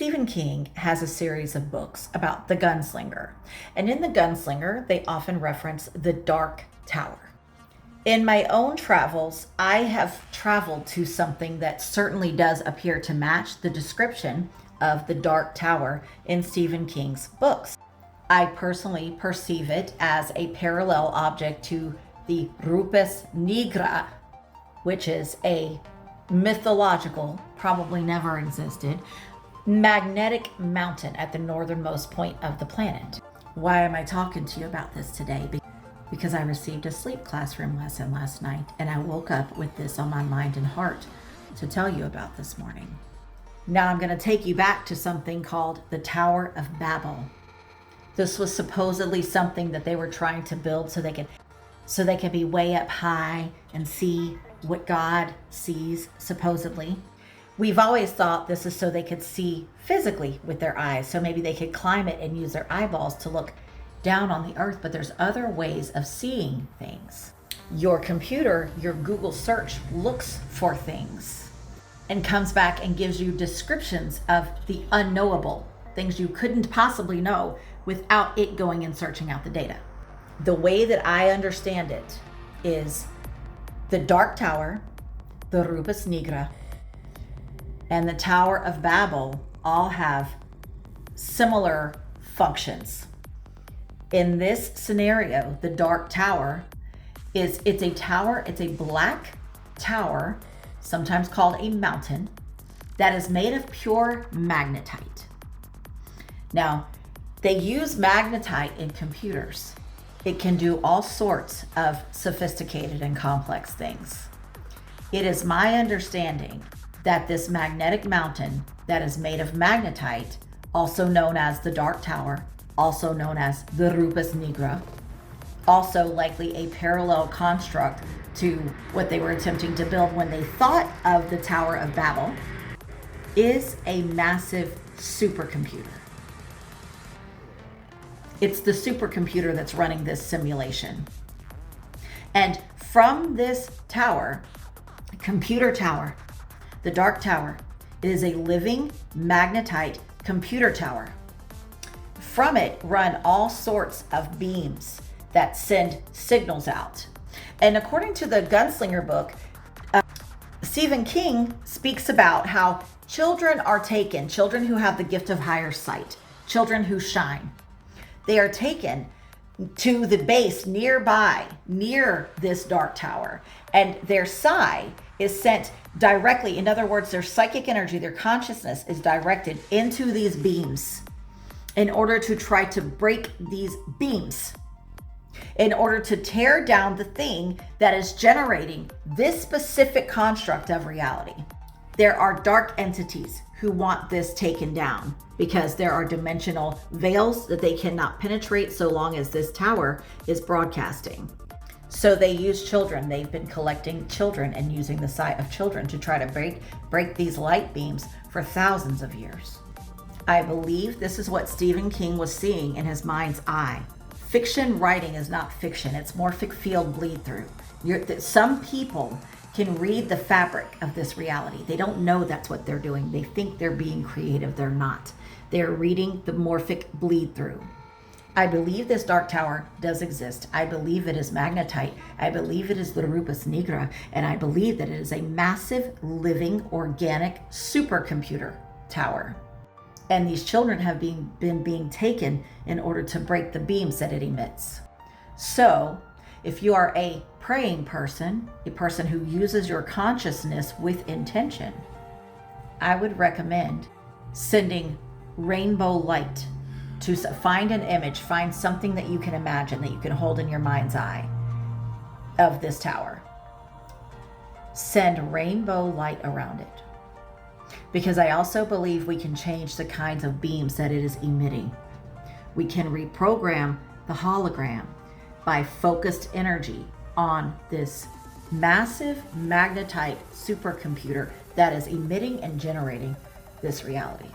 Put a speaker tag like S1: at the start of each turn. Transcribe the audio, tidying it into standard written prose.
S1: Stephen King has a series of books about the gunslinger, and in the gunslinger, they often reference the Dark Tower. In my own travels, I have traveled to something that certainly does appear to match the description of the Dark Tower in Stephen King's books. I personally perceive it as a parallel object to the Rupes Nigra, which is a mythological, probably never existed, magnetic mountain at the northernmost point of the planet. Why am I talking to you about this today? Because I received a sleep classroom lesson last night, and I woke up with this on my mind and heart to tell you about this morning. Now I'm going to take you back to something called the Tower of Babel. This was supposedly something that they were trying to build so they could be way up high and see what God sees, supposedly. We've always thought this is so they could see physically with their eyes, so maybe they could climb it and use their eyeballs to look down on the earth, but there's other ways of seeing things. Your computer, your Google search, looks for things and comes back and gives you descriptions of the unknowable, things you couldn't possibly know without it going and searching out the data. The way that I understand it is the Dark Tower, the Rupes Nigra, and the Tower of Babel all have similar functions. In this scenario, the Dark Tower it's a black tower, sometimes called a mountain, that is made of pure magnetite. Now, they use magnetite in computers. It can do all sorts of sophisticated and complex things. It is my understanding that this magnetic mountain that is made of magnetite, also known as the Dark Tower, also known as the Rupes Nigra, also likely a parallel construct to what they were attempting to build when they thought of the Tower of Babel, is a massive supercomputer. It's the supercomputer that's running this simulation. And from this tower, computer tower, the Dark Tower, it is a living magnetite computer tower. From it run all sorts of beams that send signals out. And according to the Gunslinger book, Stephen King speaks about how children are taken, children who have the gift of higher sight, children who shine. They are taken to the base nearby, near this Dark Tower, and their psi is sent directly. In other words, their psychic energy, their consciousness is directed into these beams in order to try to break these beams, in order to tear down the thing that is generating this specific construct of reality. There are dark entities who want this taken down because there are dimensional veils that they cannot penetrate so long as this tower is broadcasting. So they use children. They've been collecting children and using the sight of children to try to break these light beams for thousands of years. I believe this is what Stephen King was seeing in his mind's eye. Fiction writing is not fiction. It's morphic field bleed through. Some people can read the fabric of this reality. They don't know that's what they're doing. They think they're being creative. They're not. They're reading the morphic bleed through. I believe this Dark Tower does exist. I believe it is magnetite. I believe it is the Rupes Nigra. And I believe that it is a massive, living, organic supercomputer tower. And these children have been being taken in order to break the beams that it emits. So, if you are a praying person, a person who uses your consciousness with intention, I would recommend sending rainbow light to find an image, find something that you can imagine, that you can hold in your mind's eye of this tower. Send rainbow light around it. Because I also believe we can change the kinds of beams that it is emitting. We can reprogram the hologram by focused energy on this massive magnetite supercomputer that is emitting and generating this reality.